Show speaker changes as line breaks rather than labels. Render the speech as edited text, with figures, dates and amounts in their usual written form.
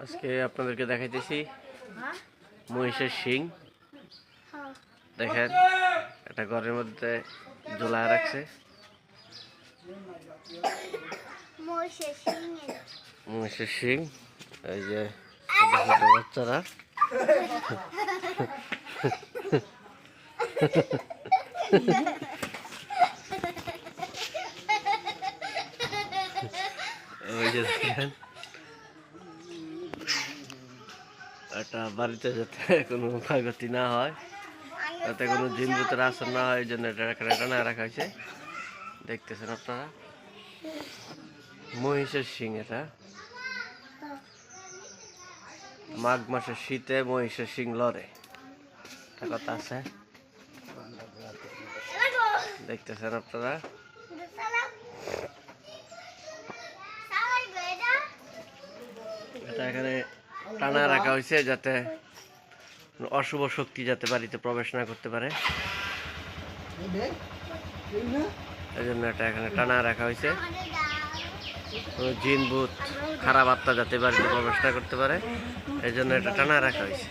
আজকে আপনাদেরকে দেখাইতেছি মহিষের শিং। দেখেন একটা ঘরের মধ্যে ঝোলায় রাখছে মহিষের শিং। এই যে ছোট ছোট বাচ্চারা ওই যে দেখেন এটা বাড়িতে যাতে কোনো ক্ষয়ক্ষতি না হয়, যাতে কোনো জিন ভূতের আসর না হয়, এই জন্য এটা টানা রাখা হয়েছে। দেখতেছেন আপনারা মহিষের শিং। এটা মাঘ মাসের শীতে মহিষের শিং লড়ে, একটা কথা আছে। দেখতেছেন আপনারা এটা এখানে টানা রাখা হয়েছে যাতে অশুভ শক্তি যাতে বাড়িতে প্রবেশ না করতে পারে, এই জন্য এটা এখানে টানা রাখা হয়েছে। কোনো জিন ভূত খারাপ আত্মা যাতে বাড়িতে প্রবেশ না করতে পারে, এই জন্য এটা টানা রাখা হয়েছে।